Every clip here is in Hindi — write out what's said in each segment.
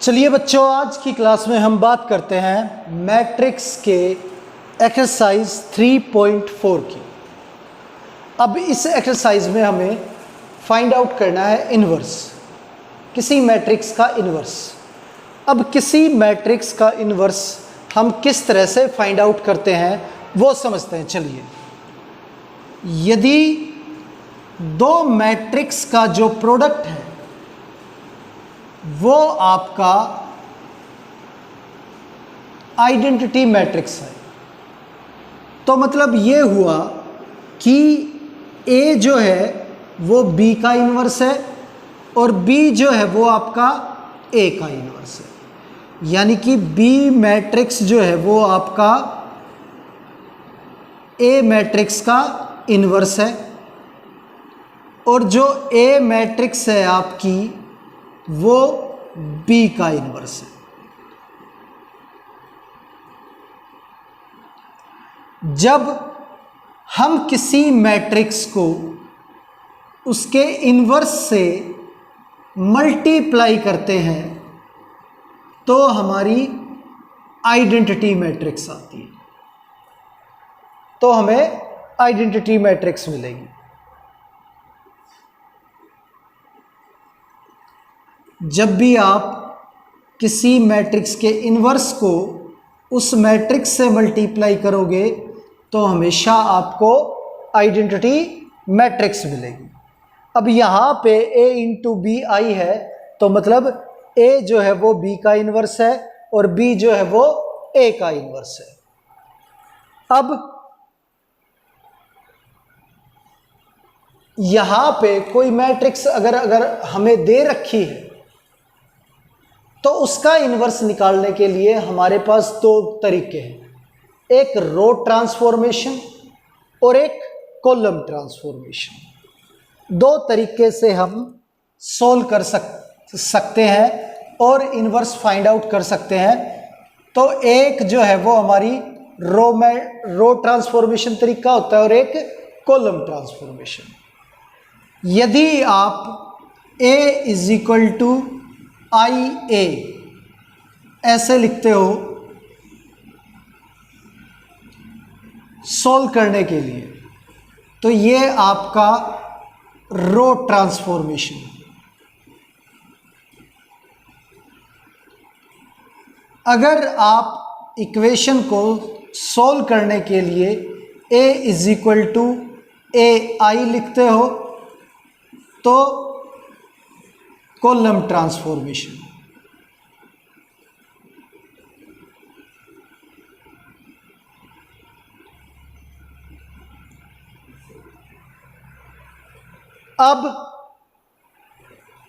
चलिए बच्चों, आज की क्लास में हम बात करते हैं मैट्रिक्स के एक्सरसाइज 3.4 की। अब इस एक्सरसाइज में हमें फाइंड आउट करना है इन्वर्स, किसी मैट्रिक्स का इन्वर्स। अब किसी मैट्रिक्स का इन्वर्स हम किस तरह से फाइंड आउट करते हैं वो समझते हैं। चलिए, यदि दो मैट्रिक्स का जो प्रोडक्ट है वो आपका आइडेंटिटी मैट्रिक्स है, तो मतलब ये हुआ कि A जो है वो B का इन्वर्स है और B जो है वो आपका A का इन्वर्स है। यानी कि B मैट्रिक्स जो है वो आपका A मैट्रिक्स का इन्वर्स है और जो A मैट्रिक्स है आपकी वो B का इन्वर्स है। जब हम किसी मैट्रिक्स को उसके इन्वर्स से मल्टीप्लाई करते हैं तो हमारी आइडेंटिटी मैट्रिक्स आती है, तो हमें आइडेंटिटी मैट्रिक्स मिलेगी। जब भी आप किसी मैट्रिक्स के इन्वर्स को उस मैट्रिक्स से मल्टीप्लाई करोगे तो हमेशा आपको आइडेंटिटी मैट्रिक्स मिलेगी। अब यहाँ पे A इंटू बी आई है, तो मतलब A जो है वो B का इन्वर्स है और B जो है वो A का इन्वर्स है। अब यहाँ पे कोई मैट्रिक्स अगर हमें दे रखी है तो उसका इन्वर्स निकालने के लिए हमारे पास दो तरीके हैं, एक रो ट्रांसफॉर्मेशन और एक कॉलम ट्रांसफॉर्मेशन। दो तरीके से हम सोल्व कर सकते हैं और इन्वर्स फाइंड आउट कर सकते हैं। तो एक जो है वो हमारी रो ट्रांसफॉर्मेशन तरीका होता है और एक कॉलम ट्रांसफॉर्मेशन। यदि आप A इज इक्वल टू आई ए ऐसे लिखते हो सॉल्व करने के लिए, तो ये आपका रो ट्रांसफॉर्मेशन है। अगर आप इक्वेशन को सॉल्व करने के लिए A इज इक्वल टू ए आई लिखते हो तो कॉलम ट्रांसफॉर्मेशन। अब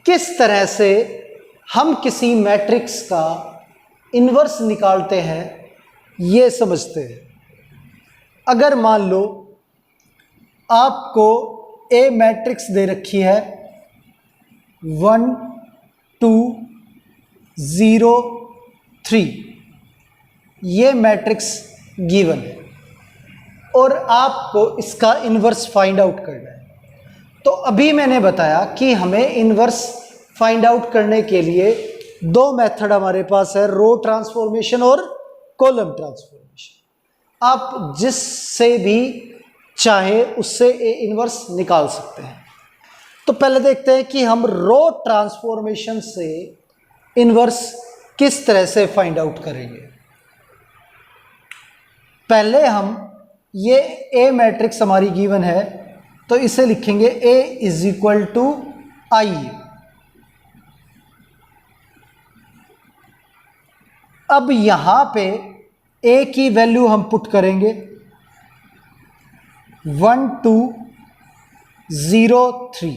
किस तरह से हम किसी मैट्रिक्स का इन्वर्स निकालते हैं ये समझते हैं। अगर मान लो आपको A मैट्रिक्स दे रखी है 1 2 0 3, ये मैट्रिक्स गिवन है और आपको इसका इन्वर्स फाइंड आउट करना है। तो अभी मैंने बताया कि हमें इन्वर्स फाइंड आउट करने के लिए दो मेथड हमारे पास है, रो ट्रांसफॉर्मेशन और कॉलम ट्रांसफॉर्मेशन। आप जिससे भी चाहे उससे इन्वर्स निकाल सकते हैं। तो पहले देखते हैं कि हम रो ट्रांसफॉर्मेशन से इन्वर्स किस तरह से फाइंड आउट करेंगे। पहले हम ये A मैट्रिक्स हमारी गिवन है तो इसे लिखेंगे A इज इक्वल टू आई। अब यहां पे A की वैल्यू हम पुट करेंगे 1 2 0 3,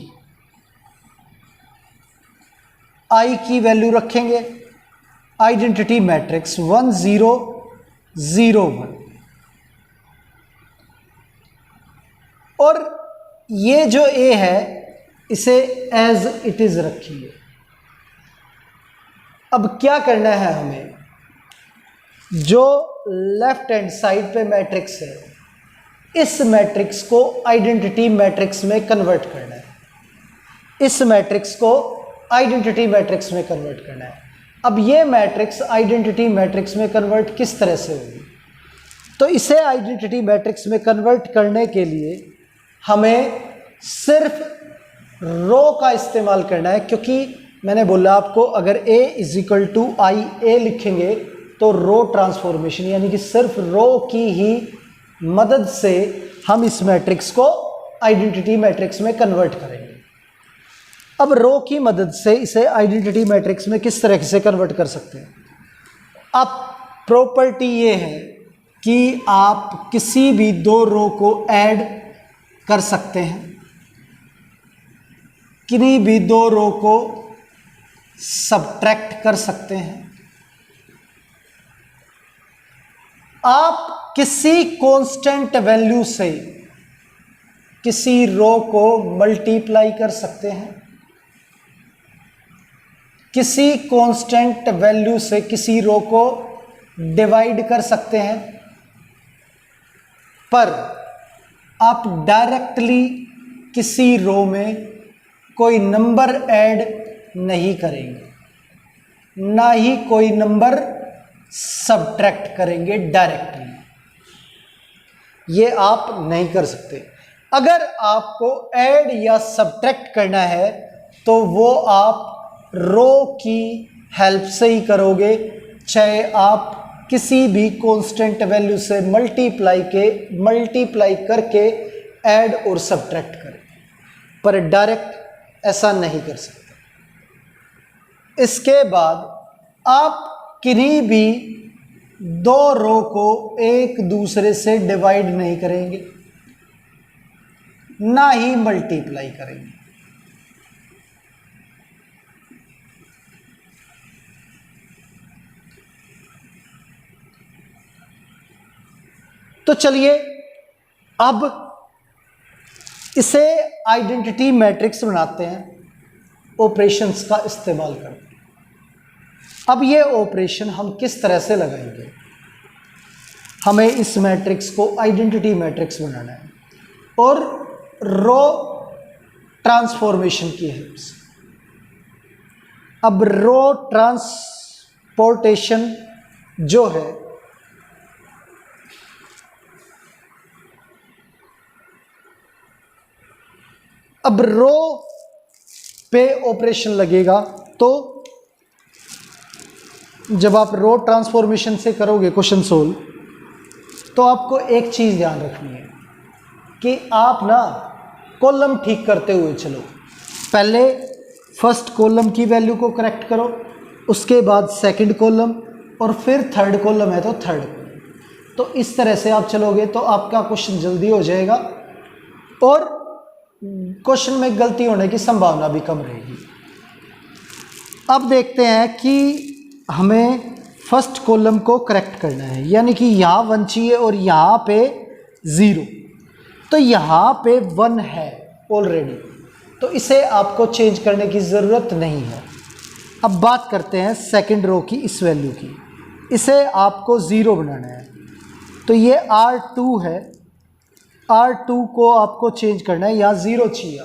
I की वैल्यू रखेंगे आइडेंटिटी मैट्रिक्स 1 0 0 1 और ये जो A है इसे एज इट इज रखिए। अब क्या करना है हमें, जो लेफ्ट हैंड साइड पे मैट्रिक्स है इस मैट्रिक्स को आइडेंटिटी मैट्रिक्स में कन्वर्ट करना है। इस मैट्रिक्स को आइडेंटिटी मैट्रिक्स में कन्वर्ट करना है। अब ये मैट्रिक्स आइडेंटिटी मैट्रिक्स में कन्वर्ट किस तरह से होगी? तो इसे आइडेंटिटी मैट्रिक्स में कन्वर्ट करने के लिए हमें सिर्फ रो का इस्तेमाल करना है, क्योंकि मैंने बोला आपको अगर A = IA लिखेंगे तो रो ट्रांसफॉर्मेशन यानी कि सिर्फ रो की ही मदद से हम इस मैट्रिक्स को आइडेंटिटी मैट्रिक्स में कन्वर्ट करेंगे। अब रो की मदद से इसे आइडेंटिटी मैट्रिक्स में किस तरह से कन्वर्ट कर सकते हैं? अब प्रॉपर्टी ये है कि आप किसी भी दो रो को ऐड कर सकते हैं, किन्हीं भी दो रो को सब्ट्रैक्ट कर सकते हैं। आप किसी कांस्टेंट वैल्यू से किसी रो को मल्टीप्लाई कर सकते हैं, किसी कांस्टेंट वैल्यू से किसी रो को डिवाइड कर सकते हैं, पर आप डायरेक्टली किसी रो में कोई नंबर ऐड नहीं करेंगे, ना ही कोई नंबर सब्ट्रैक्ट करेंगे डायरेक्टली। ये आप नहीं कर सकते। अगर आपको ऐड या सब्ट्रैक्ट करना है तो वो आप रो की हेल्प से ही करोगे, चाहे आप किसी भी कांस्टेंट वैल्यू से मल्टीप्लाई करके ऐड और सब्ट्रैक्ट करें, पर डायरेक्ट ऐसा नहीं कर सकते। इसके बाद आप किन्हीं भी दो रो को एक दूसरे से डिवाइड नहीं करेंगे, ना ही मल्टीप्लाई करेंगे। तो चलिए अब इसे आइडेंटिटी मैट्रिक्स बनाते हैं ऑपरेशंस का इस्तेमाल करके। अब ये ऑपरेशन हम किस तरह से लगाएंगे? हमें इस मैट्रिक्स को आइडेंटिटी मैट्रिक्स बनाना है और रो ट्रांसफॉर्मेशन की हेल्प से। अब रो ट्रांसपोर्टेशन जो है अब रो पे ऑपरेशन लगेगा, तो जब आप रो ट्रांसफॉर्मेशन से करोगे क्वेश्चन सोल्व, तो आपको एक चीज़ ध्यान रखनी है कि आप ना कॉलम ठीक करते हुए चलो। पहले फर्स्ट कॉलम की वैल्यू को करेक्ट करो, उसके बाद सेकंड कॉलम, और फिर थर्ड कॉलम है तो थर्ड कॉलम। तो इस तरह से आप चलोगे तो आपका क्वेश्चन जल्दी हो जाएगा और क्वेश्चन में गलती होने की संभावना भी कम रहेगी। अब देखते हैं कि हमें फर्स्ट कॉलम को करेक्ट करना है, यानी कि यहाँ 1 चाहिए और यहाँ पे 0। तो यहाँ पे 1 है ऑलरेडी, तो इसे आपको चेंज करने की ज़रूरत नहीं है। अब बात करते हैं सेकंड रो की इस वैल्यू की, इसे आपको 0 बनाना है। तो ये R2 है, R2 को आपको चेंज करना है, यहाँ 0 चाहिए।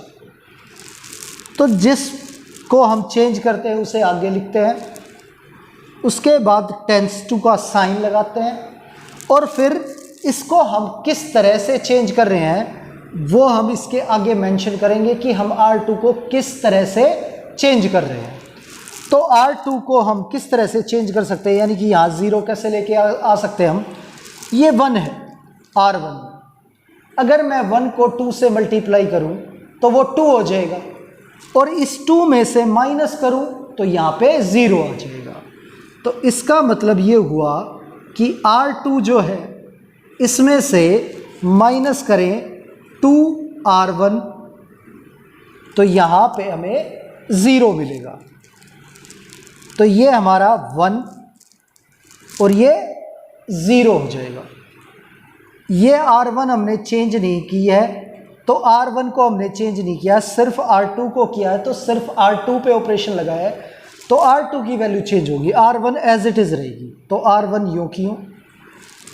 तो जिसको हम चेंज करते हैं उसे आगे लिखते हैं, उसके बाद टेंस टू का साइन लगाते हैं, और फिर इसको हम किस तरह से चेंज कर रहे हैं वो हम इसके आगे मेंशन करेंगे कि हम R2 को किस तरह से चेंज कर रहे हैं। तो R2 को हम किस तरह से चेंज कर सकते हैं, यानी कि यहाँ 0 कैसे लेके आ सकते हैं हम। ये 1 है R1, अगर मैं 1 को 2 से मल्टीप्लाई करूं तो वो 2 हो जाएगा, और इस 2 में से माइनस करूं तो यहाँ पे 0 आ जाएगा। तो इसका मतलब ये हुआ कि R2 जो है इसमें से माइनस करें 2R1 तो यहाँ पे हमें 0 मिलेगा। तो ये हमारा 1 और ये 0 हो जाएगा। ये R1 हमने चेंज नहीं की है, तो R1 को हमने चेंज नहीं किया, सिर्फ R2 को किया है। तो सिर्फ R2 पे ऑपरेशन लगाया है, तो R2 की वैल्यू चेंज होगी, R1 एज इट इज़ रहेगी। तो R1 यूँ की यूँ,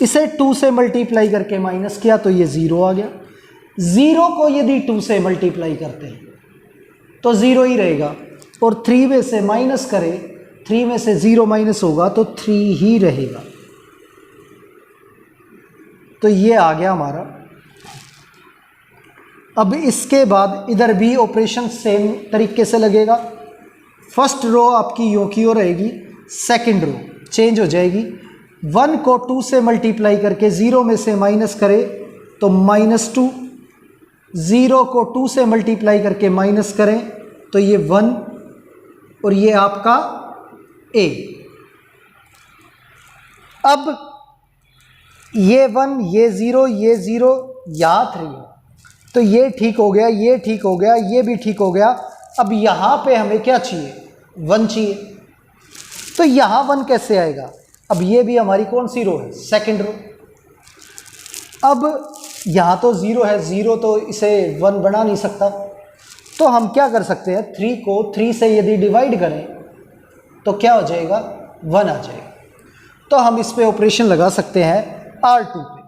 इसे 2 से मल्टीप्लाई करके माइनस किया तो ये 0 आ गया। 0 को यदि 2 से मल्टीप्लाई करते हैं तो 0 ही रहेगा, और 3 में से माइनस करें 3 में से 0 माइनस होगा तो 3 ही रहेगा। तो ये आ गया हमारा। अब इसके बाद इधर भी ऑपरेशन सेम तरीके से लगेगा। फर्स्ट रो आपकी यूं की ओर रहेगी, सेकंड रो चेंज हो जाएगी। 1 को 2 से मल्टीप्लाई करके 0 में से माइनस करें तो -2, 0 को 2 से मल्टीप्लाई करके माइनस करें तो ये 1 और ये आपका a। अब ये 1, ये 0, ये 0, यहाँ 3 है, तो ये ठीक हो गया, ये ठीक हो गया, ये भी ठीक हो गया। अब यहाँ पे हमें क्या चाहिए? 1 चाहिए। तो यहाँ 1 कैसे आएगा? अब ये भी हमारी कौन सी रो है? Second row. अब यहाँ तो 0 है, 0 तो इसे 1 बना नहीं सकता, तो हम क्या कर सकते हैं? 3 को 3 से यदि डिवाइड करें तो क्या हो जाएगा? 1 आ जाएगा। तो हम इस पे ऑपरेशन लगा सकते हैं R2 पे।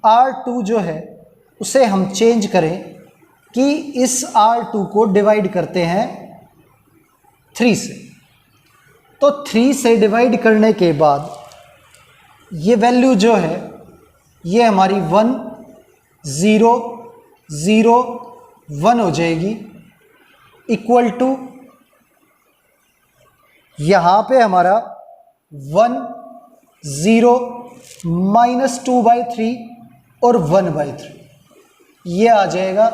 R2 जो है उसे हम चेंज करें कि इस R2 को डिवाइड करते हैं 3 से। तो 3 से डिवाइड करने के बाद ये वैल्यू जो है ये हमारी 1 0 0 1 हो जाएगी, इक्वल टू यहाँ पे हमारा 1 0 -2/3 और 1/3 ये आ जाएगा,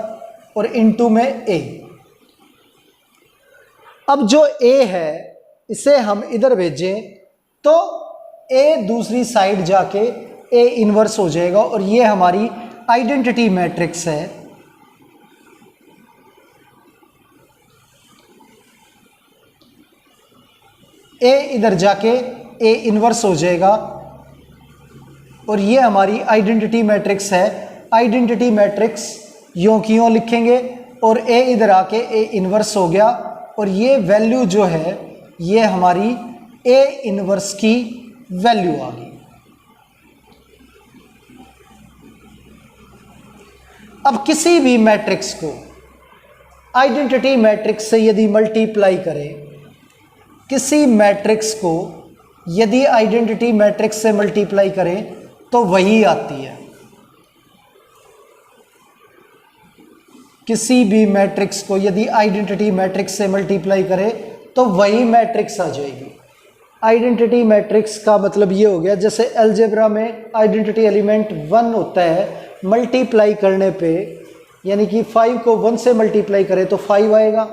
और इनटू में a। अब जो a है इसे हम इधर भेजें तो a दूसरी साइड जाके a इनवर्स हो जाएगा, और ये हमारी आइडेंटिटी मैट्रिक्स है। a इधर जाके a इनवर्स हो जाएगा, और ये हमारी आइडेंटिटी मैट्रिक्स है। आइडेंटिटी मैट्रिक्स यूं की यूं लिखेंगे, और a इधर आके a इनवर्स हो गया, और ये वैल्यू जो है ये हमारी a इनवर्स की वैल्यू आ गई। अब किसी भी मैट्रिक्स को आइडेंटिटी मैट्रिक्स से यदि मल्टीप्लाई करें, किसी मैट्रिक्स को यदि आइडेंटिटी मैट्रिक्स से मल्टीप्लाई करें तो वही आती है। किसी भी मैट्रिक्स को यदि आइडेंटिटी मैट्रिक्स से मल्टीप्लाई करें तो वही मैट्रिक्स आ जाएगी। आइडेंटिटी मैट्रिक्स का मतलब ये हो गया, जैसे अलजेब्रा में आइडेंटिटी एलिमेंट 1 होता है, मल्टीप्लाई करने पे यानी कि 5 को 1 से मल्टीप्लाई करें तो 5 आएगा,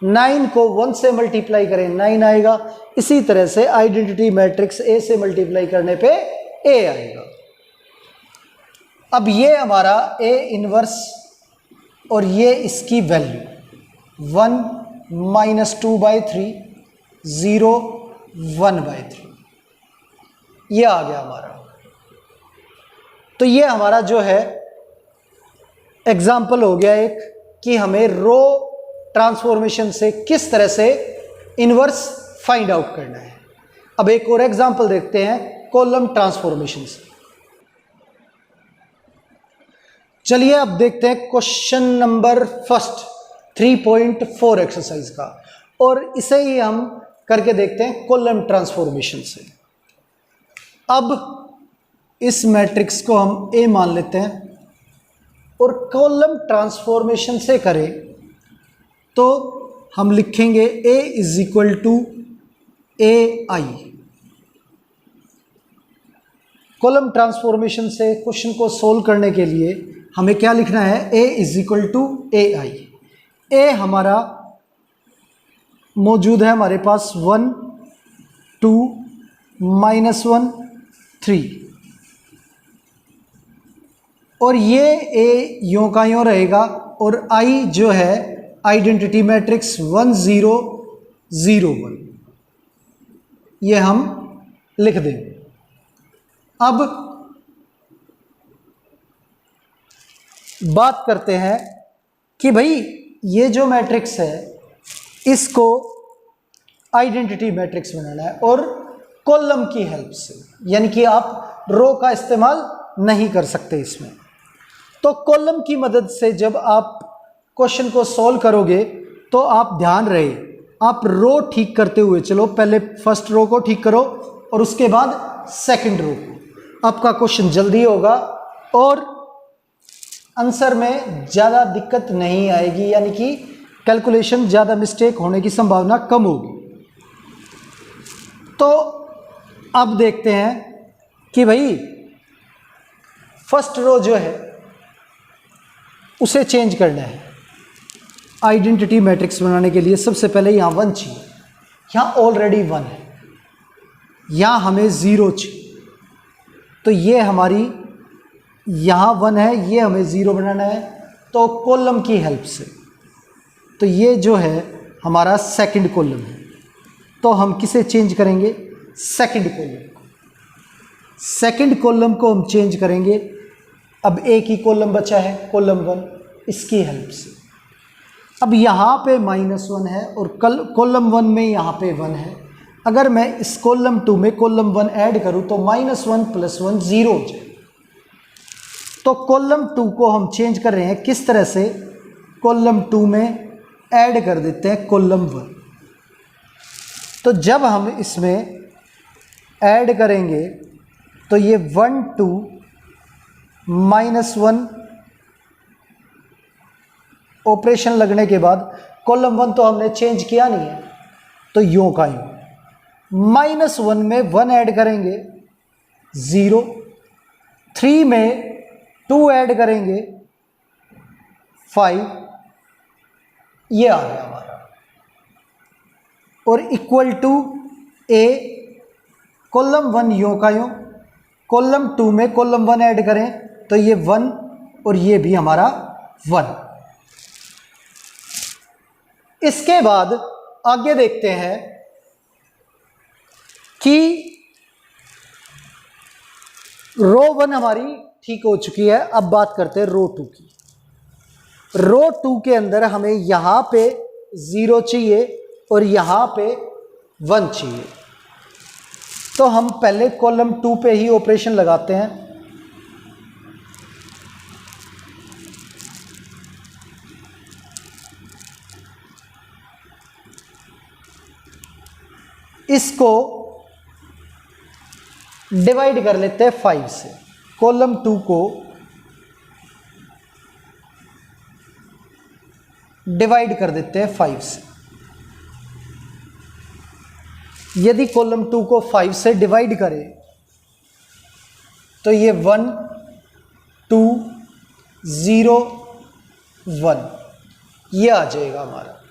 9 को 1 से मल्टीप्लाई करें 9 आएगा। इसी तरह से आइडेंटिटी मैट्रिक्स A से मल्टीप्लाई करने पे A आएगा। अब ये हमारा A इनवर्स और ये इसकी वैल्यू 1 -2/3 0 1/3 ये आ गया हमारा। तो ये हमारा जो है एग्जाम्पल हो गया एक, कि हमें रो ट्रांसफॉर्मेशन से किस तरह से इनवर्स फाइंड आउट करना है। अब एक और एग्जाम्पल देखते हैं कॉलम ट्रांसफॉर्मेशन से। चलिए अब देखते हैं क्वेश्चन नंबर फर्स्ट 3.4 एक्सरसाइज का, और इसे ही हम करके देखते हैं कॉलम ट्रांसफॉर्मेशन से। अब इस मैट्रिक्स को हम A मान लेते हैं, और कॉलम ट्रांसफॉर्मेशन से करें तो हम लिखेंगे A = AI। कॉलम ट्रांसफॉर्मेशन से क्वेश्चन को सोल्व करने के लिए हमें क्या लिखना है? A = AI। A हमारा मौजूद है हमारे पास 1 2 -1 3, और ये A यों का यों रहेगा, और I जो है आइडेंटिटी मैट्रिक्स 1 0 0 1 ये हम लिख देंगे। अब बात करते हैं कि भाई ये जो मैट्रिक्स है इसको आइडेंटिटी मैट्रिक्स बनाना है, और कॉलम की हेल्प से, यानी कि आप रो का इस्तेमाल नहीं कर सकते इसमें। तो कॉलम की मदद से जब आप क्वेश्चन को सॉल्व करोगे तो आप ध्यान रहे आप रो ठीक करते हुए चलो, पहले फर्स्ट रो को ठीक करो और उसके बाद सेकंड रो को। आपका क्वेश्चन जल्दी होगा और आंसर में ज़्यादा दिक्कत नहीं आएगी, यानी कि कैलकुलेशन ज़्यादा मिस्टेक होने की संभावना कम होगी। तो अब देखते हैं कि भाई फर्स्ट रो जो है उसे चेंज करना है। आइडेंटिटी मैट्रिक्स बनाने के लिए सबसे पहले यहाँ 1 चाहिए, यहाँ ऑलरेडी 1 है, यहाँ हमें 0 चाहिए, तो ये हमारी यहाँ 1 है, ये हमें 0 बनाना है, तो कॉलम की हेल्प से। तो ये जो है हमारा सेकंड कॉलम है, तो हम किसे चेंज करेंगे? सेकंड कॉलम को। सेकंड कॉलम को हम चेंज करेंगे। अब एक ही कॉलम बचा है, कॉलम 1, इसकी हेल्प से। अब यहाँ पे -1 है और कॉलम 1 में यहाँ पे 1 है। अगर मैं इस कॉलम 2 में कॉलम 1 ऐड करूँ तो -1 + 1 0 हो जाए। तो कॉलम 2 को हम चेंज कर रहे हैं, किस तरह से? कॉलम 2 में ऐड कर देते हैं कॉलम 1। तो जब हम इसमें ऐड करेंगे तो ये 1 2 -1 ऑपरेशन लगने के बाद कॉलम 1 तो हमने चेंज किया नहीं है, तो यूं का यूं। -1 में 1 ऐड करेंगे 0, 3 में 2 ऐड करेंगे 5, ये आ गया हमारा। और इक्वल टू ए, कॉलम 1 यूं का यूं, कॉलम 2 में कॉलम 1 ऐड करें तो ये 1 और ये भी हमारा 1। इसके बाद आगे देखते हैं कि रो 1 हमारी ठीक हो चुकी है। अब बात करते हैं रो 2 की। रो 2 के अंदर हमें यहां पे 0 चाहिए और यहां पे 1 चाहिए। तो हम पहले कॉलम 2 पे ही ऑपरेशन लगाते हैं। इसको डिवाइड कर लेते हैं 5 से। कॉलम 2 को डिवाइड कर देते हैं 5 से। यदि कॉलम 2 को 5 से डिवाइड करें तो ये 1 2 0 1 ये आ जाएगा हमारा।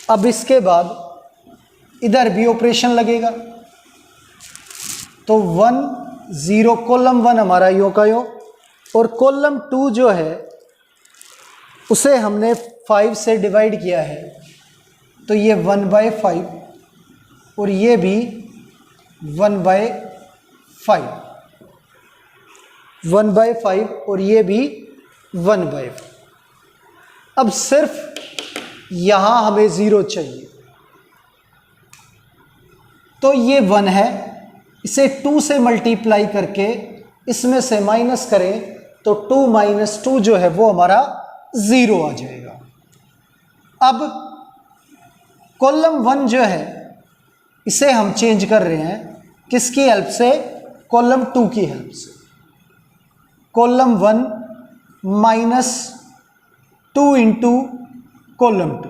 अब इसके बाद इधर भी ऑपरेशन लगेगा, तो 1 0 कॉलम 1 हमारा यूं का यूं, और कॉलम 2 जो है उसे हमने 5 से डिवाइड किया है, तो ये 1/5 और ये भी 1/5, 1/5 और ये भी 1/5। अब सिर्फ यहाँ हमें 0 चाहिए, तो ये 1 है, इसे 2 से मल्टीप्लाई करके इसमें से माइनस करें तो 2 - 2 जो है वो हमारा 0 आ जाएगा। अब कॉलम 1 जो है इसे हम चेंज कर रहे हैं, किसकी हेल्प से? कॉलम 2 की हेल्प से। कॉलम 1 -2 इंटू कॉलम 2,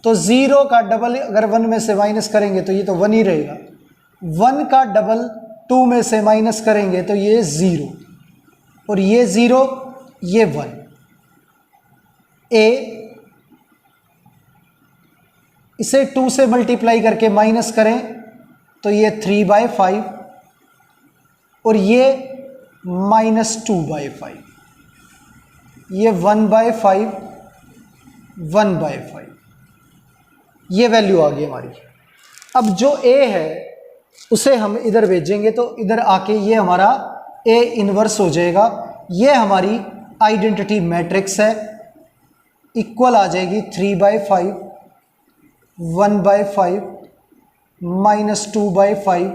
तो 0 का डबल अगर 1 में से माइनस करेंगे तो ये तो 1 ही रहेगा। 1 का डबल 2 में से माइनस करेंगे तो ये 0 और ये 0 ये 1। इसे 2 से मल्टीप्लाई करके माइनस करें तो ये 3/5 और ये -2/5, ये 1/5 1/5, ये वैल्यू आ गई हमारी। अब जो a है उसे हम इधर भेजेंगे तो इधर आके ये हमारा a इनवर्स हो जाएगा। ये हमारी आइडेंटिटी मैट्रिक्स है, इक्वल आ जाएगी 3/5 1/5 -2/5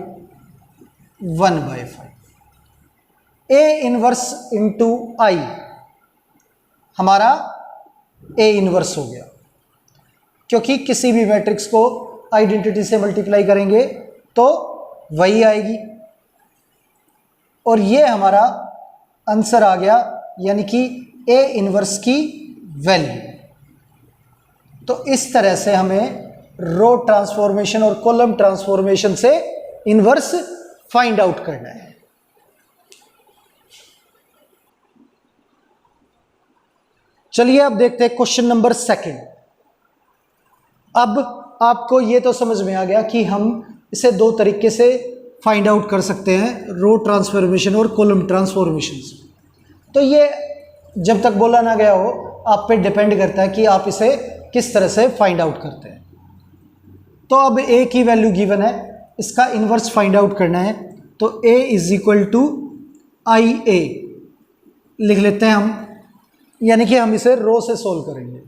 1/5। a इनवर्स इंटू i हमारा ए इनवर्स हो गया, क्योंकि किसी भी मैट्रिक्स को आइडेंटिटी से मल्टीप्लाई करेंगे तो वही आएगी। और ये हमारा आंसर आ गया, यानी कि ए इनवर्स की वैल्यू। तो इस तरह से हमें रो ट्रांसफॉर्मेशन और कॉलम ट्रांसफॉर्मेशन से इनवर्स फाइंड आउट करना है। चलिए अब देखते हैं क्वेश्चन नंबर 2। अब आपको ये तो समझ में आ गया कि हम इसे दो तरीके से फाइंड आउट कर सकते हैं, रो ट्रांसफॉर्मेशन और कॉलम ट्रांसफॉर्मेशन से। तो ये जब तक बोला ना गया हो आप पे डिपेंड करता है कि आप इसे किस तरह से फाइंड आउट करते हैं। तो अब ए की वैल्यू गिवन है, इसका इन्वर्स फाइंड आउट करना है। तो ए इज इक्वल टू आई ए लिख लेते हैं हम, यानी कि हम इसे रो से सोल्व करेंगे।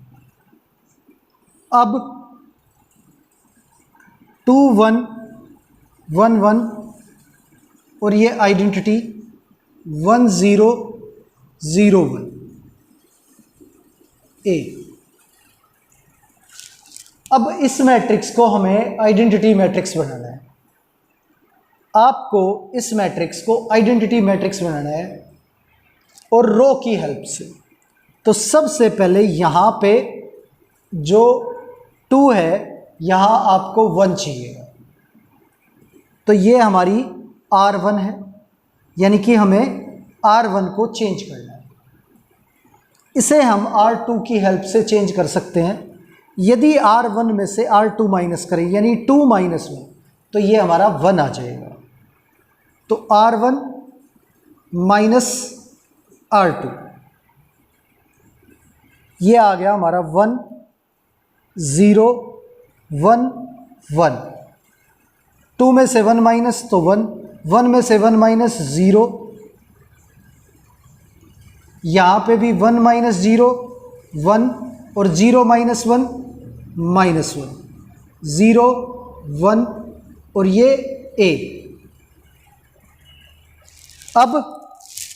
अब 2 1 1 1 और ये आइडेंटिटी 1 0 0 1 ए। अब इस मैट्रिक्स को हमें आइडेंटिटी मैट्रिक्स बनाना है। आपको इस मैट्रिक्स को आइडेंटिटी मैट्रिक्स बनाना है और रो की हेल्प से। तो सबसे पहले यहाँ पे जो 2 है यहाँ आपको 1 चाहिए, तो ये हमारी R1 है, यानी कि हमें R1 को चेंज करना है। इसे हम R2 की हेल्प से चेंज कर सकते हैं। यदि R1 में से R2 माइनस करें, यानी 2 माइनस 1, तो ये हमारा 1 आ जाएगा। तो R1 माइनस R2, ये आ गया हमारा 1 0 1 1। 2 में से 1 माइनस तो 1, 1 में से 1 माइनस 0, यहाँ पे भी 1 माइनस 0 1 और 0 माइनस 1 माइनस 1, 0 1 और ये a। अब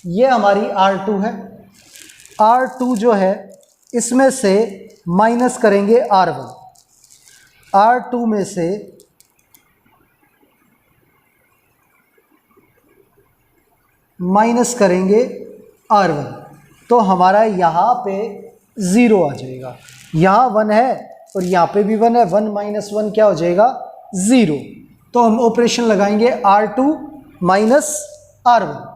ये हमारी R2 है। R2 जो है इसमें से माइनस करेंगे R1, R2 में से माइनस करेंगे R1, तो हमारा यहाँ पे 0 आ जाएगा। यहाँ 1 है और यहाँ पे भी 1 है, 1 माइनस 1 क्या हो जाएगा 0। तो हम ऑपरेशन लगाएंगे R2 माइनस R1।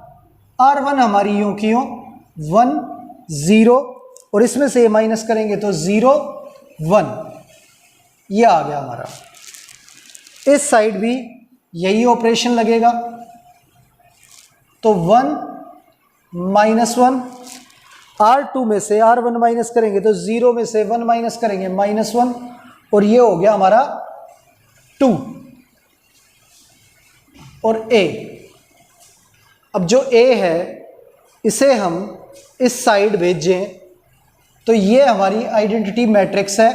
R1 हमारी यूँ की यूँ 1 0 और इसमें से माइनस करेंगे तो 0 1, ये आ गया हमारा। इस साइड भी यही ऑपरेशन लगेगा, तो 1 माइनस 1, R2 में से R1 माइनस करेंगे तो 0 में से 1 माइनस करेंगे -1, और ये हो गया हमारा 2 और a। अब जो a है इसे हम इस साइड भेजें तो ये हमारी आइडेंटिटी मैट्रिक्स है,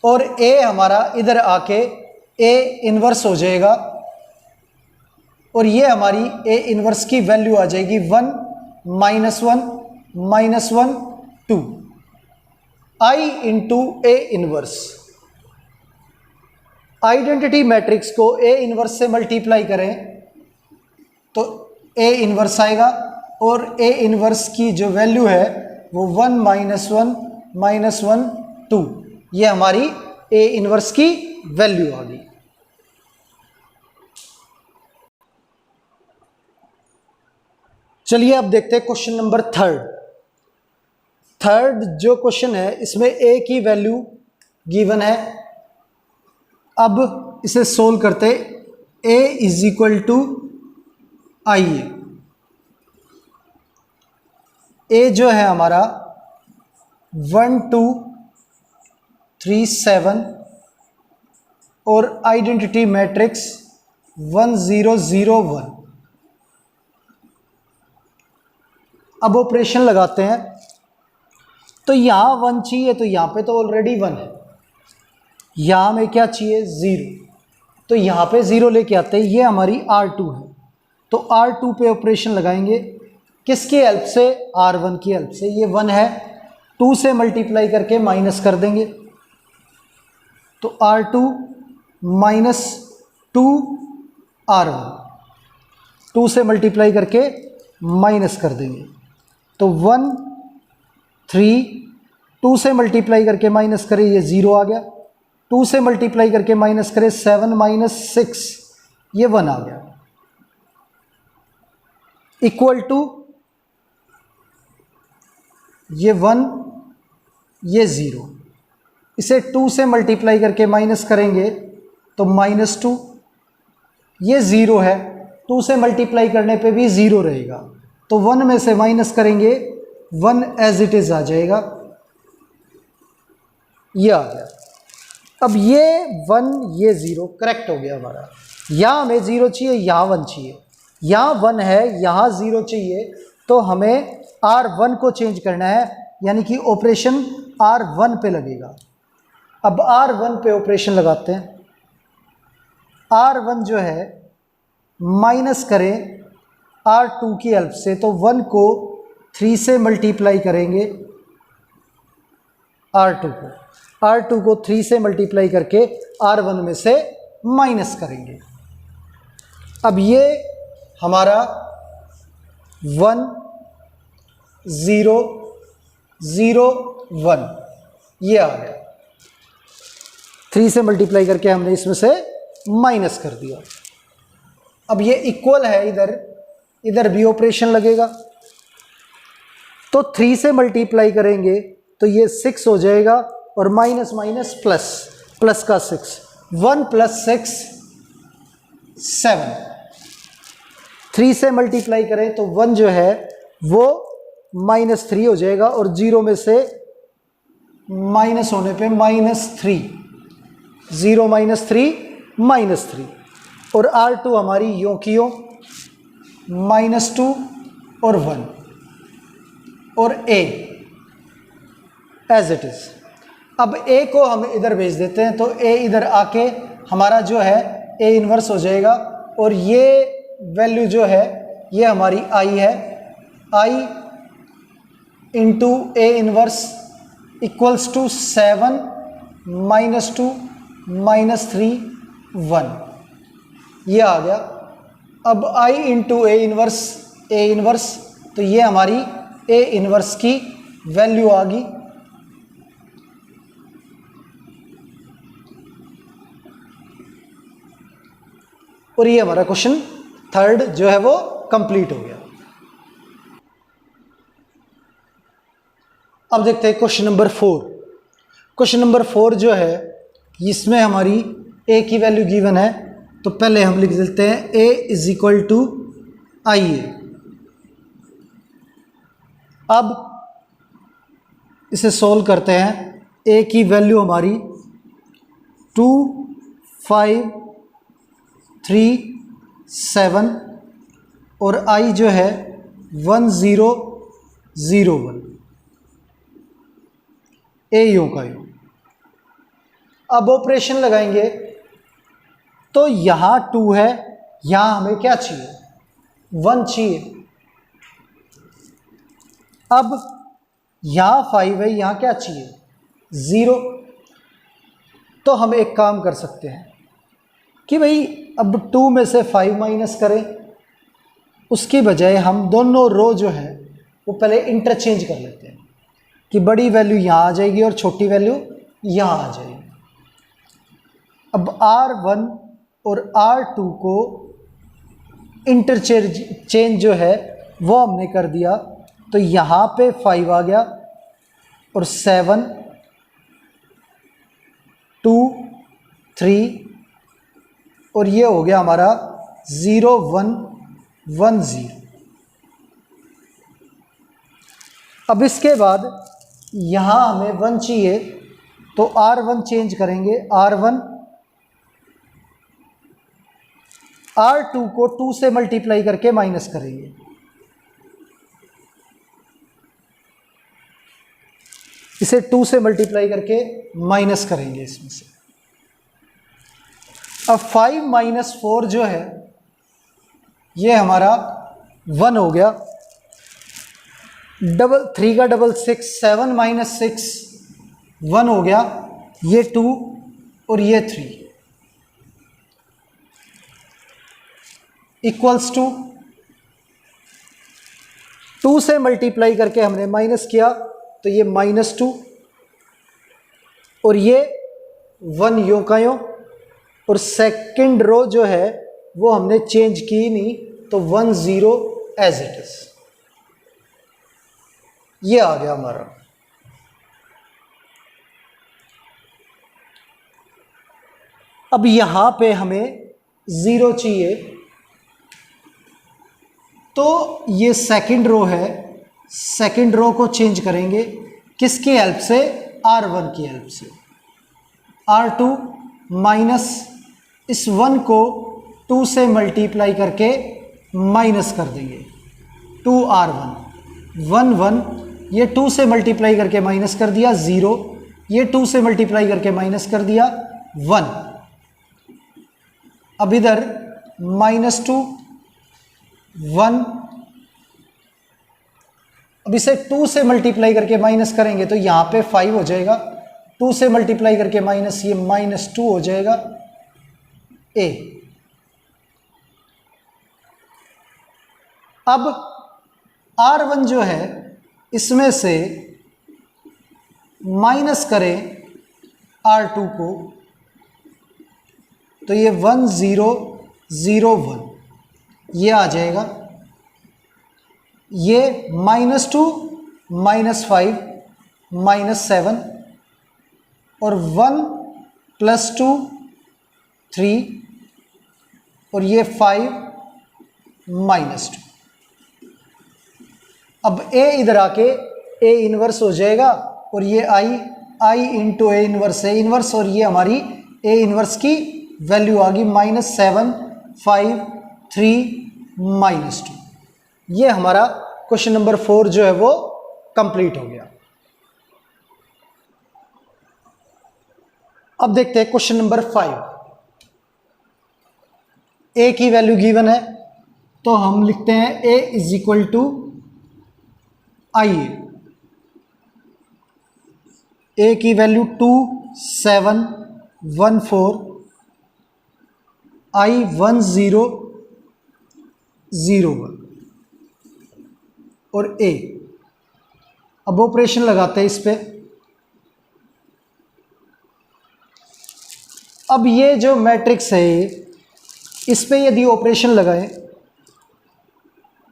और a हमारा इधर आके a इन्वर्स हो जाएगा, और ये हमारी a इन्वर्स की वैल्यू आ जाएगी 1 -1 -1 2 I into a inverse. Identity matrix को a इन्वर्स से मल्टीप्लाई करें तो a इन्वर्स आएगा, और a इन्वर्स की जो वैल्यू है वो 1 -1 -1 2, ये हमारी a इन्वर्स की वैल्यू आ गई। चलिए अब देखते हैं क्वेश्चन नंबर 3। जो क्वेश्चन है इसमें a की वैल्यू गिवन है। अब इसे सोल्व करते, a इज इक्वल टू आई ए जो है हमारा 1 2 3 7 और आइडेंटिटी मैट्रिक्स 1 0 0 1। अब ऑपरेशन लगाते हैं, तो यहाँ 1 चाहिए, तो यहाँ पे तो ऑलरेडी 1 है। यहाँ में क्या चाहिए 0, तो यहाँ पे 0 लेके आते हैं। ये हमारी R2 है, तो R2 पे ऑपरेशन लगाएंगे किसकी हेल्प से, R1 की हेल्प से। ये 1 है 2 से मल्टीप्लाई करके माइनस कर देंगे, तो R2 माइनस 2R1, 2 से मल्टीप्लाई करके माइनस कर देंगे, तो 1 3, 2 से मल्टीप्लाई करके माइनस करें ये 0 आ गया, 2 से मल्टीप्लाई करके माइनस करें 7 माइनस 6 ये 1 आ गया, इक्वल टू ये 1 ये 0, इसे 2 से मल्टीप्लाई करके माइनस करेंगे तो -2, ये 0 है, 2 से मल्टीप्लाई करने पे भी 0 रहेगा, तो 1 में से माइनस करेंगे 1 एज इट इज़ आ जाएगा, ये आ गया। अब ये 1 ये 0 करेक्ट हो गया हमारा, यहाँ हमें 0 चाहिए, यहाँ 1 चाहिए, यहाँ 1 है, यहाँ 0 चाहिए, तो हमें R1 को चेंज करना है, यानी कि ऑपरेशन R1 पे लगेगा। अब R1 पे ऑपरेशन लगाते हैं, R1 जो है माइनस करें R2 की हेल्प से, तो 1 को 3 से मल्टीप्लाई करेंगे R2 को 3 से मल्टीप्लाई करके R1 में से माइनस करेंगे। अब ये हमारा 1 0 0 1 ये आ गया, 3 से मल्टीप्लाई करके हमने इसमें से माइनस कर दिया। अब ये इक्वल है, इधर भी ऑपरेशन लगेगा, तो 3 से मल्टीप्लाई करेंगे तो ये 6 हो जाएगा, और माइनस माइनस प्लस का 6, 1 + 6 7, 3 से मल्टीप्लाई करें तो 1 जो है वो -3 हो जाएगा, और 0 में से माइनस होने पे -3, 0 -3 -3, और R2 हमारी यों की यों -2 और 1, और A एज इट इज़। अब A को हम इधर भेज देते हैं, तो A इधर आके हमारा जो है A इन्वर्स हो जाएगा, और ये वैल्यू जो है ये हमारी I है, I into A inverse equals to 7 -2 -3 1, ये आ गया। अब I इंटू A इन्वर्स, तो ये हमारी A इन्वर्स की वैल्यू आ गई। और ये हमारा क्वेश्चन 3 जो है वो कंप्लीट हो गया। अब देखते हैं क्वेश्चन नंबर 4। क्वेश्चन नंबर 4 जो है इसमें हमारी A की वैल्यू गिवन है, तो पहले हम लिख देते हैं A = IA। अब इसे सोल्व करते हैं। A की वैल्यू हमारी 2 5 3 7, और I जो है 1 0 0 1, A यूं का यूं। अब ऑपरेशन लगाएंगे, तो यहाँ 2 है, यहाँ हमें क्या चाहिए 1 चाहिए। अब यहाँ 5 है, यहाँ क्या चाहिए 0। तो हम एक काम कर सकते हैं कि भाई अब 2 में से 5 माइनस करें, उसकी बजाय हम दोनों रो जो है वो पहले इंटरचेंज कर लेते हैं कि बड़ी वैल्यू यहाँ आ जाएगी और छोटी वैल्यू यहाँ आ जाएगी। अब R1 और R2 को इंटरचेंज जो है वो हमने कर दिया, तो यहाँ पे 5 आ गया, और 7 2 3, और ये हो गया हमारा 0 1 1 0। अब इसके बाद यहाँ हमें 1 चाहिए, तो R1 चेंज करेंगे, R2 को 2 से मल्टीप्लाई करके माइनस करेंगे, इसे 2 से मल्टीप्लाई करके माइनस करेंगे इसमें से। अब 5 - 4 जो है ये हमारा 1 हो गया, डबल 3 का डबल 6, 7 माइनस 6 1 हो गया, ये 2 और ये 3 इक्वल्स टू 2 से मल्टीप्लाई करके हमने माइनस किया तो ये -2 और ये 1 यों का यों, और सेकंड रो जो है वो हमने चेंज की नहीं तो 1 0 एज इट इज। ये आ गया हमारा। अब यहां पे हमें 0 चाहिए, तो ये सेकंड रो है, सेकंड रो को चेंज करेंगे किसकी हेल्प से? R1 की हेल्प से। R2 माइनस इस 1 को 2 से मल्टीप्लाई करके माइनस कर देंगे, 2R1 1 1, ये 2 से मल्टीप्लाई करके माइनस कर दिया 0, ये 2 से मल्टीप्लाई करके माइनस कर दिया 1। अब इधर -2 1, अब इसे 2 से मल्टीप्लाई करके माइनस करेंगे तो यहाँ पे 5 हो जाएगा, 2 से मल्टीप्लाई करके माइनस, ये -2 हो जाएगा A। अब R1 जो है इसमें से माइनस करें R2 को तो ये 1 0 0 1 ये आ जाएगा, ये -2 -5 -7 और 1 + 2 3 और ये 5 -2। अब A इधर आके A इनवर्स हो जाएगा और ये I into A inverse A inverse, और ये हमारी A इनवर्स की वैल्यू आ गई -7 5 3 -2। ये हमारा क्वेश्चन नंबर 4 जो है वो कंप्लीट हो गया। अब देखते हैं क्वेश्चन नंबर 5। A की वैल्यू गिवन है तो हम लिखते हैं A = IA। A की वैल्यू 2 7 1 4, I 1 0 0 1 और A। अब ऑपरेशन लगाते हैं इस पे। अब ये जो मैट्रिक्स है इस पे यदि ऑपरेशन लगाएं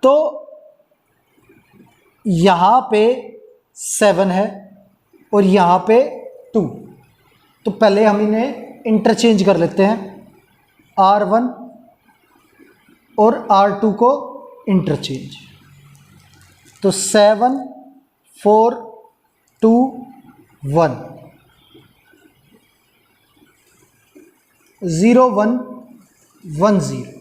तो यहाँ पे 7 है और यहाँ पे 2, तो पहले हम इन्हें इंटरचेंज कर लेते हैं, R1 और R2 को इंटरचेंज। तो 7 4 2 1 0 1 1 0।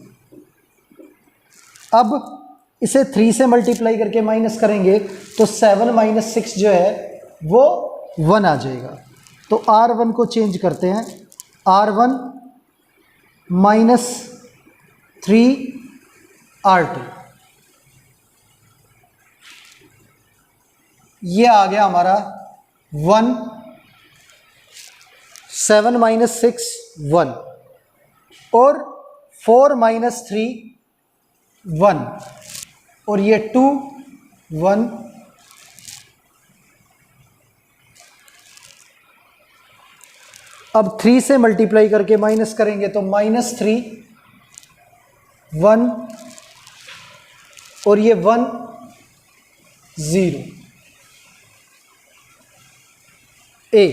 अब इसे 3 से मल्टीप्लाई करके माइनस करेंगे तो 7 - 6 जो है वो 1 आ जाएगा। तो R1 को चेंज करते हैं, R1 -3 R2, ये आ गया हमारा 1 7 - 6 1 और 4 - 3 1 और ये 2 1। अब 3 से मल्टीप्लाई करके माइनस करेंगे तो -3 1 और ये 1 0 A।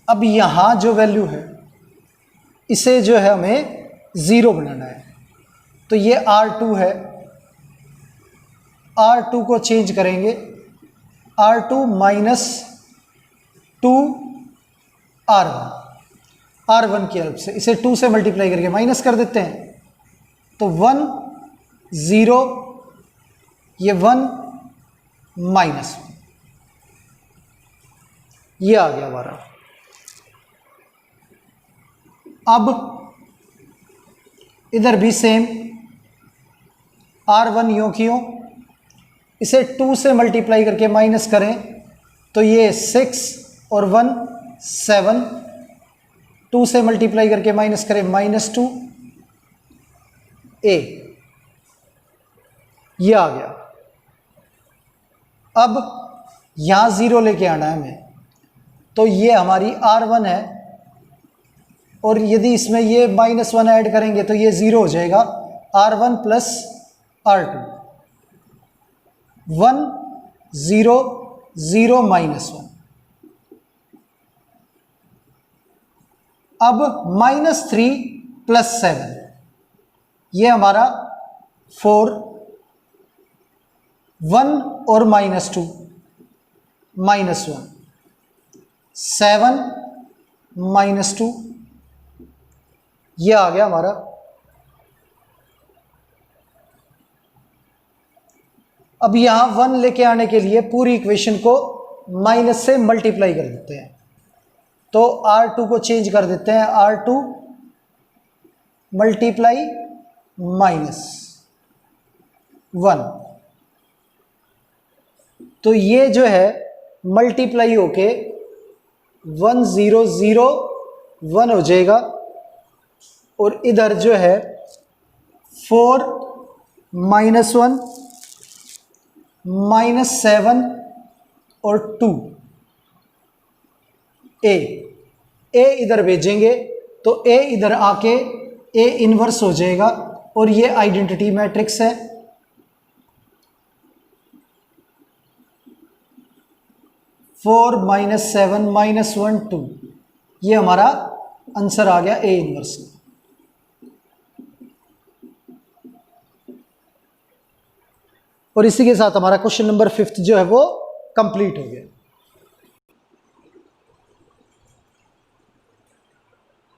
अब यहां जो वैल्यू है इसे जो है हमें 0 बनाना है, तो ये R2 है, R2 को चेंज करेंगे, R2 -2 R1, R1 की हेल्प से इसे 2 से मल्टीप्लाई करके माइनस कर देते हैं तो 1 0, ये 1 -1, ये आ गया हमारा। अब इधर भी सेम R1 यूँ की यूँ, इसे 2 से मल्टीप्लाई करके माइनस करें तो ये 6 और 1 7, 2 से मल्टीप्लाई करके माइनस करें -2 A, ये आ गया। अब यहाँ 0 लेके आना है हमें, तो ये हमारी R1 है, और यदि इसमें ये -1 ऐड करेंगे तो ये 0 हो जाएगा। R1 plus R2, 1 0 0 -1। अब -3 प्लस 7, ये हमारा 4, 1 और -2 -1, 7 -2, ये आ गया हमारा। अब यहां 1 लेके आने के लिए पूरी इक्वेशन को माइनस से मल्टीप्लाई कर देते हैं, तो R2 को चेंज कर देते हैं, R2 मल्टीप्लाई -1, तो ये जो है मल्टीप्लाई होके 1 0 0 1 हो जाएगा, और इधर जो है 4 -1 -7 और 2 A इधर भेजेंगे तो A इधर आके A इनवर्स हो जाएगा, और ये आइडेंटिटी मैट्रिक्स है। फोर -7 -1 2, ये हमारा आंसर आ गया A इनवर्स। और इसी के साथ हमारा क्वेश्चन नंबर 5 जो है वो कंप्लीट हो गया।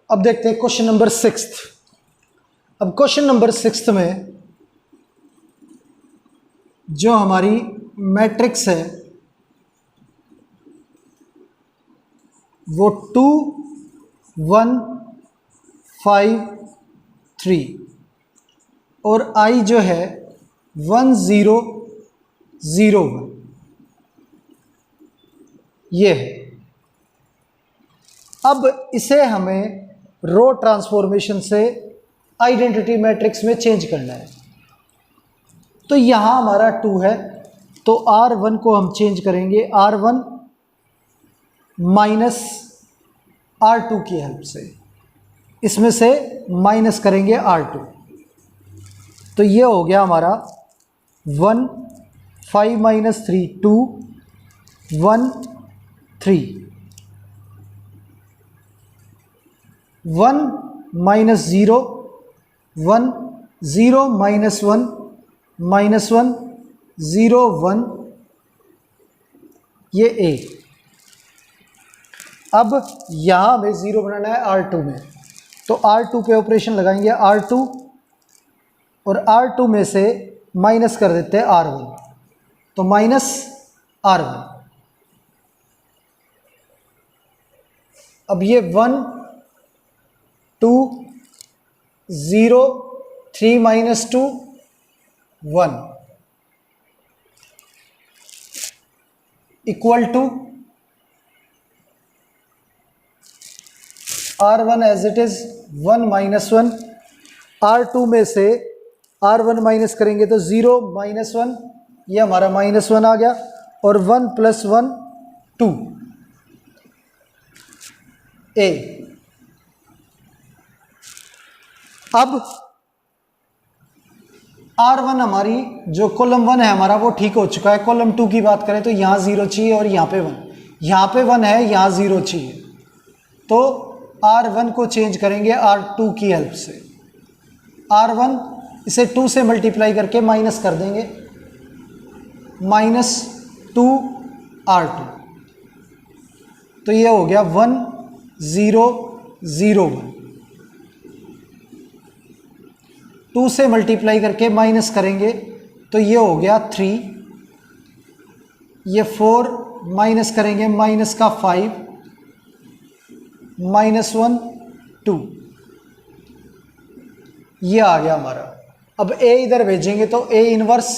अब देखते हैं क्वेश्चन नंबर 6। अब क्वेश्चन नंबर 6 में जो हमारी मैट्रिक्स है वो 2 1 5 3, और I जो है 1 0 0 1, ये है। अब इसे हमें रो ट्रांसफॉर्मेशन से आइडेंटिटी मैट्रिक्स में चेंज करना है। तो यहाँ हमारा 2 है, तो R1 को हम चेंज करेंगे R1 माइनस R2 की हेल्प से, इसमें से माइनस करेंगे R2, तो ये हो गया हमारा 1 5 -3 2 1 3, 1 -0 1 0 -1 -1 0 1, ये A। अब यहाँ हमें 0 बनाना है R2 में, तो R2 पे ऑपरेशन लगाएंगे R2, और R2 में से माइनस कर देते हैं R1, तो -R1। अब ये 1 2 0 3 -2 1 equal to R1 as it is 1 -1, R2 में से R1 माइनस करेंगे तो 0 -1, ये हमारा -1 आ गया, और 1 + 1 2 A। अब R1 हमारी जो कॉलम 1 है हमारा वो ठीक हो चुका है। कॉलम 2 की बात करें तो यहाँ 0 चाहिए और यहाँ पे 1, यहाँ पे 1 है, यहाँ 0 चाहिए, तो R1 को चेंज करेंगे R2 की हेल्प से। R1 इसे 2 से मल्टीप्लाई करके माइनस कर देंगे, -2 R2, तो ये हो गया 1 0 0 1। 2 से मल्टीप्लाई करके माइनस करेंगे तो ये हो गया 3, ये 4 माइनस करेंगे -5 -1 2, ये आ गया हमारा। अब ए इधर भेजेंगे तो ए इनवर्स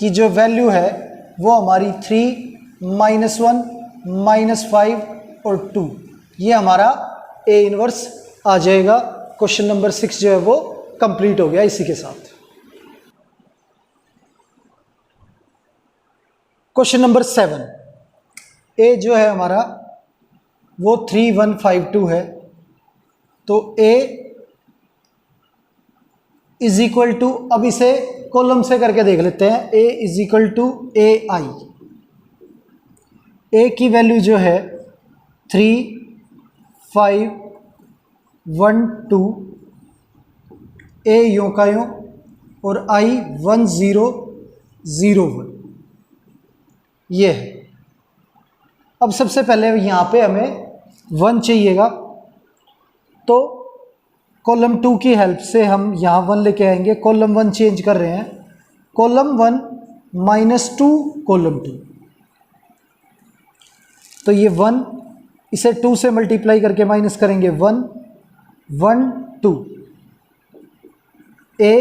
की जो वैल्यू है वो हमारी 3 -1 -5 और 2, ये हमारा ए इनवर्स आ जाएगा। क्वेश्चन नंबर 6 जो है वो कंप्लीट हो गया इसी के साथ। क्वेश्चन नंबर 7, ए जो है हमारा वो 3152 है, तो ए इज इक्वल टू, अब इसे कॉलम से करके देख लेते हैं, ए इज इक्वल टू ए आई। ए की वैल्यू जो है 3 5 1 2, ए यों का यों और आई 1 0 0 1, ये है। अब सबसे पहले यहाँ पे हमें 1 चाहिएगा, तो कॉलम 2 की हेल्प से हम यहाँ 1 लेके आएंगे। कॉलम 1 चेंज कर रहे हैं, कॉलम 1 -2 कॉलम 2, तो ये 1, इसे 2 से मल्टीप्लाई करके माइनस करेंगे 1 1 2, ए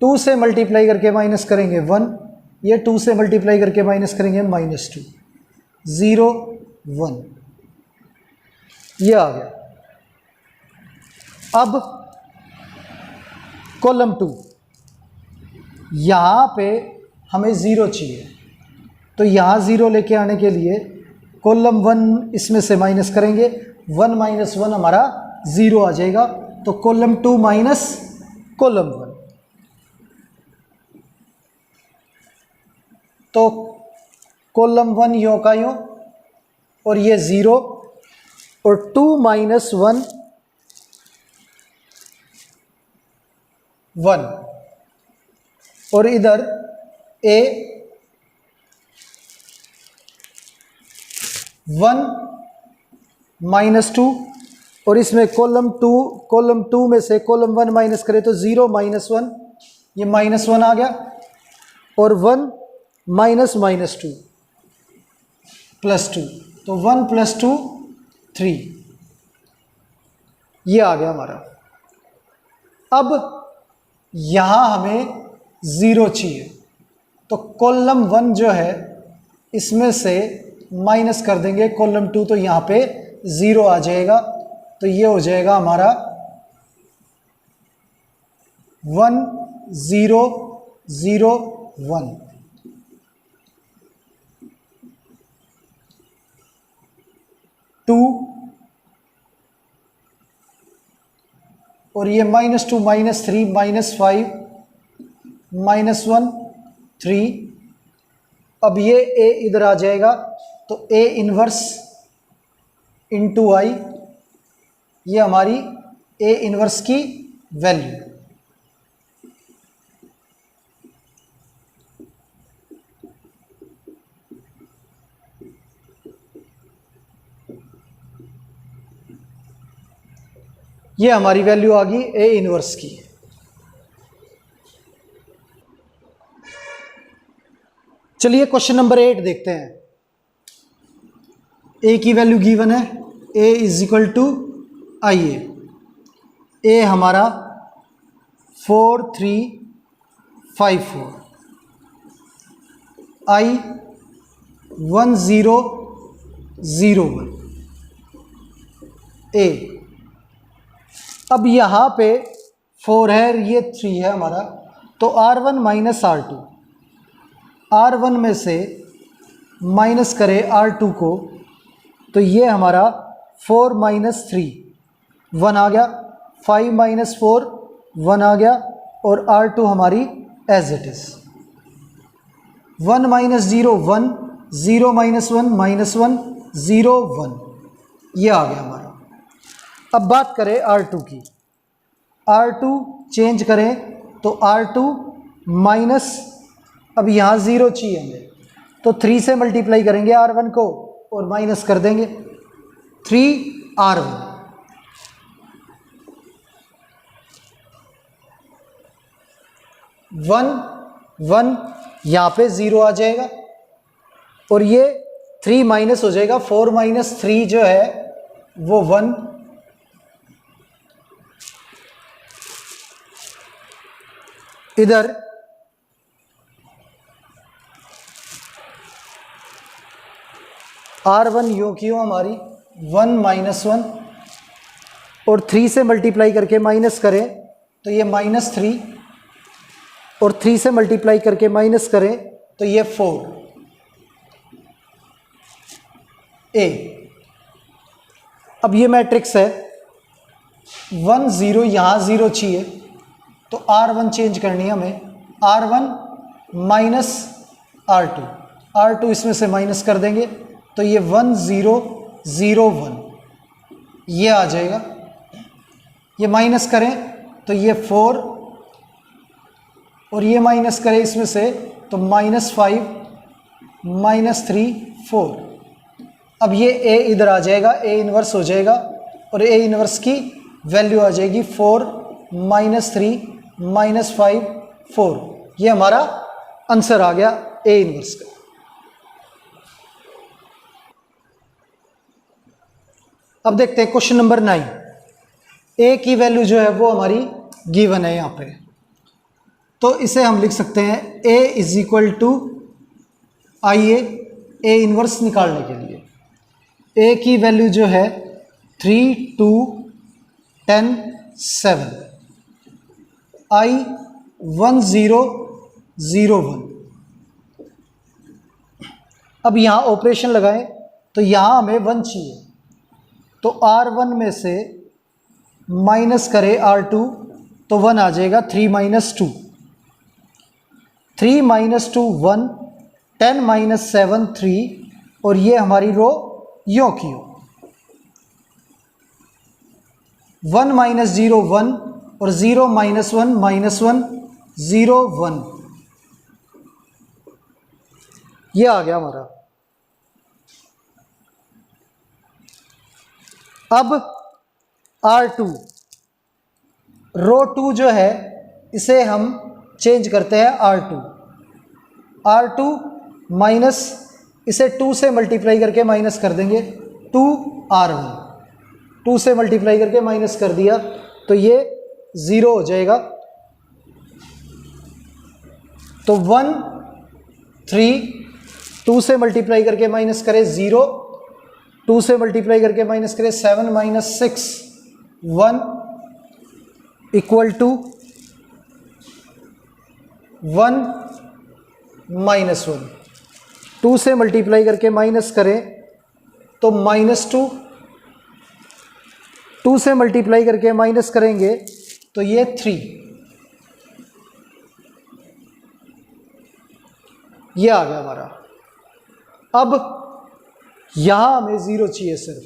2 से मल्टीप्लाई करके माइनस करेंगे 1, ये 2 से मल्टीप्लाई करके माइनस करेंगे -2 0 1, ये आ गया। अब कॉलम 2, यहाँ पे हमें 0 चाहिए, तो यहाँ 0 लेके आने के लिए कॉलम 1 इसमें से माइनस करेंगे, 1 - 1 हमारा 0 आ जाएगा, तो कॉलम 2 माइनस कॉलम 1, तो कॉलम 1 यों का यों और ये 0 और 2 - 1 1, और इधर ए 1 -2, और इसमें कॉलम 2 में से कॉलम 1 माइनस करें तो 0 - 1, ये -1 आ गया, और 1 -2 +2, तो 1 + 2 3, ये आ गया हमारा। अब यहाँ हमें 0 चाहिए, तो कॉलम 1 जो है इसमें से माइनस कर देंगे कॉलम 2, तो यहाँ पे 0 आ जाएगा, तो ये हो जाएगा हमारा 1 0 0 1, टू, और ये -2 -3 -5 -1 3, अब ये ए इधर आ जाएगा, तो ए इनवर्स इंटू आई, ये हमारी ए इनवर्स की वैल्यू। ये हमारी वैल्यू आ गई ए इनवर्स की। चलिए क्वेश्चन नंबर 8 देखते हैं। ए की वैल्यू गिवन है, ए इज इक्वल टू आई ए हमारा 4 3 5 4, आई 1 0 0 1, ए। अब यहाँ पे 4 है, ये 3 है हमारा, तो R1 - R2, R1 में से माइनस करें R2 को, तो ये हमारा 4 - 3 1 आ गया, 5 - 4 1 आ गया, और R2 हमारी एज इट इज़ 1 - 0 1 0 - 1 -1 0 1, ये आ गया हमारा। अब बात करें R2 की, R2 चेंज करें तो R2 माइनस, अब यहाँ 0 चाहिए हमें, तो 3 से मल्टीप्लाई करेंगे R1 को और माइनस कर देंगे 3R1, 1 1, यहाँ पे 0 आ जाएगा, और ये 3 माइनस हो जाएगा, 4 - 3 जो है वो 1, इधर R1 यूँ की यूँ हमारी 1 -1 और 3 से मल्टीप्लाई करके माइनस करें तो ये -3 और 3 से मल्टीप्लाई करके माइनस करें तो ये 4 A। अब ये मैट्रिक्स है 1 0, यहाँ 0 चाहिए तो R1 चेंज करनी है हमें, R1 माइनस R2 इसमें से माइनस कर देंगे तो ये 1 0 0 1 ये आ जाएगा। ये माइनस करें तो ये 4 और ये माइनस करें इसमें से तो -5 -3 4। अब ये A इधर आ जाएगा, A इन्वर्स हो जाएगा और A इन्वर्स की वैल्यू आ जाएगी 4 -3 -5 4। ये हमारा आंसर आ गया A इन्वर्स का। अब देखते हैं क्वेश्चन नंबर 9। A की वैल्यू जो है वो हमारी गिवन है यहाँ पे, तो इसे हम लिख सकते हैं A इज इक्वल टू आइए A इन्वर्स निकालने के लिए A की वैल्यू जो है 3 2 10 7 I 1 0 0 1। अब यहाँ ऑपरेशन लगाएं तो यहाँ हमें 1 चाहिए तो R1 में से माइनस करें R2 तो 1 आ जाएगा। 3 -2 3 -2 1 10 -7 3 और ये हमारी रो यों की हो 1 -0 1 और 0 -1 -1 0 1 ये आ गया हमारा। अब R2 रो 2 जो है इसे हम चेंज करते हैं R2 माइनस इसे 2 से मल्टीप्लाई करके माइनस कर देंगे 2R1 2 से मल्टीप्लाई करके माइनस कर दिया तो ये 0 हो जाएगा। तो 1 3 2 से मल्टीप्लाई करके माइनस करें 0 2 से मल्टीप्लाई करके माइनस करें 7 -6 1 इक्वल टू 1 -1 2 से मल्टीप्लाई करके माइनस करें तो -2 2 से मल्टीप्लाई करके माइनस करेंगे तो ये 3 ये आ गया हमारा। अब यहां हमें 0 चाहिए सिर्फ,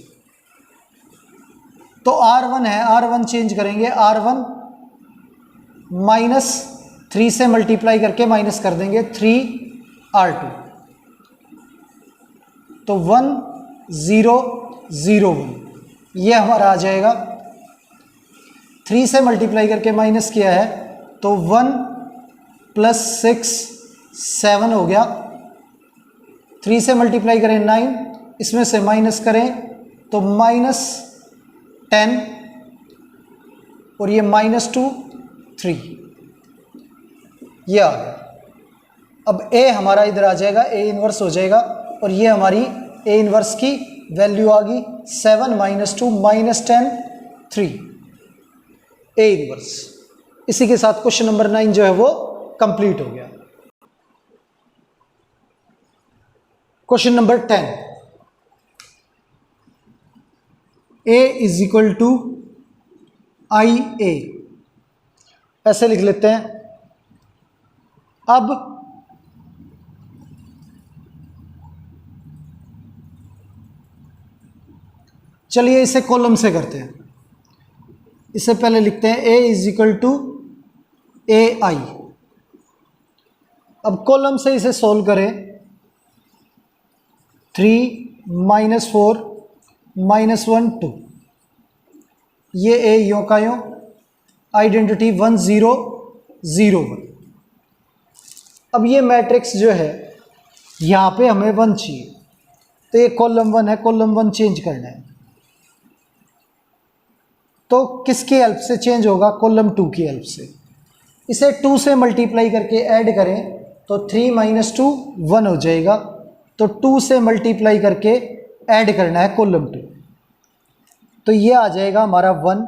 तो R1 है R1 चेंज करेंगे R1 -3 से मल्टीप्लाई करके माइनस कर देंगे 3R2 तो 1 0 0 1 ये हमारा आ जाएगा। 3 से मल्टीप्लाई करके माइनस किया है तो 1 + 6 7 हो गया। 3 से मल्टीप्लाई करें 9 इसमें से माइनस करें तो -10 और ये -2 3 ये आ गया। अब A हमारा इधर आ जाएगा A इन्वर्स हो जाएगा और ये हमारी A इन्वर्स की वैल्यू आ गई 7 -2 -10 3 A इन्वर्स। इसी के साथ क्वेश्चन नंबर 9 जो है वो कंप्लीट हो गया। Question number 10 A is equal to IA ऐसे लिख लेते हैं। अब चलिए इसे कॉलम से करते हैं। इससे पहले लिखते हैं A is equal to AI। अब कॉलम से इसे सॉल्व करें 3 -4 -1 2 ये A यों का यों आइडेंटिटी 1 0 0 1। अब ये मैट्रिक्स जो है यहाँ पे हमें 1 चाहिए तो ये कॉलम 1 है, कॉलम 1 चेंज करना है तो किसकी हेल्प से चेंज होगा? कॉलम 2 की हेल्प से। इसे 2 से मल्टीप्लाई करके ऐड करें तो 3 - 2 1 हो जाएगा। तो 2 से मल्टीप्लाई करके ऐड करना है कॉलम 2, तो ये आ जाएगा हमारा 1।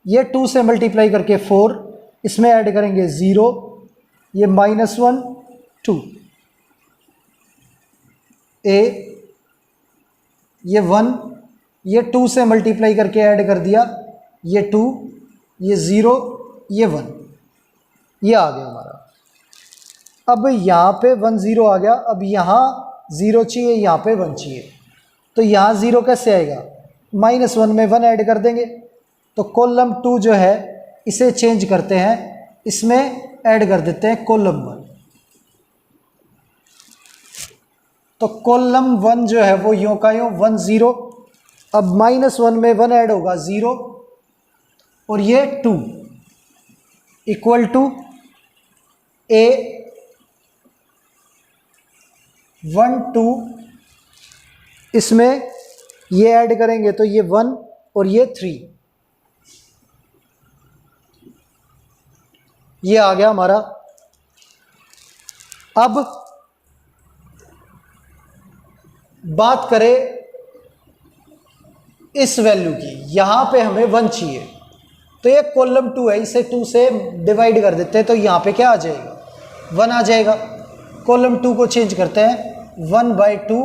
ये 2 से मल्टीप्लाई करके 4, इसमें ऐड करेंगे 0, ये -1 2 ए, ये 1, ये 2 से मल्टीप्लाई करके ऐड कर दिया, ये 2, ये 0, ये 1, ये आ गया हमारा। अब यहाँ पे 1 0 आ गया, अब यहाँ 0 चाहिए, यहाँ पे 1 चाहिए, तो यहाँ 0 कैसे आएगा? -1 में 1 ऐड कर देंगे। तो कॉलम 2 जो है इसे चेंज करते हैं, इसमें ऐड कर देते हैं कॉलम 1। तो कॉलम 1 जो है वो यूँ का यूँ 1 0, अब -1 में 1 ऐड होगा 0, और ये 2 इक्वल टू ए 1 2, इसमें ये ऐड करेंगे तो ये 1 और ये 3, ये आ गया हमारा। अब बात करें इस वैल्यू की, यहां पे हमें 1 चाहिए, तो ये कॉलम 2 है, इसे 2 से डिवाइड कर देते हैं, तो यहां पे क्या आ जाएगा? 1 आ जाएगा। कॉलम 2 को चेंज करते हैं 1/2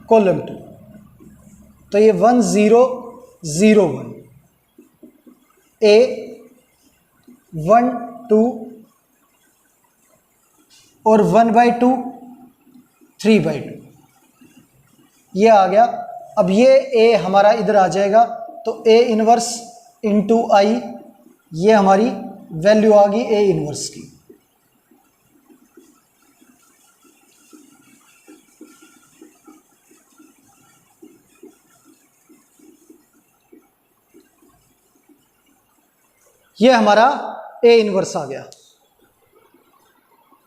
कॉलम 2, तो ये 1 0 0 1, ए 1 2 और 1/2 3/2, ये आ गया। अब ये ए हमारा इधर आ जाएगा, तो ए इनवर्स इंटू आई, ये हमारी वैल्यू आ गई ए इनवर्स की। ये हमारा ए इनवर्स आ गया।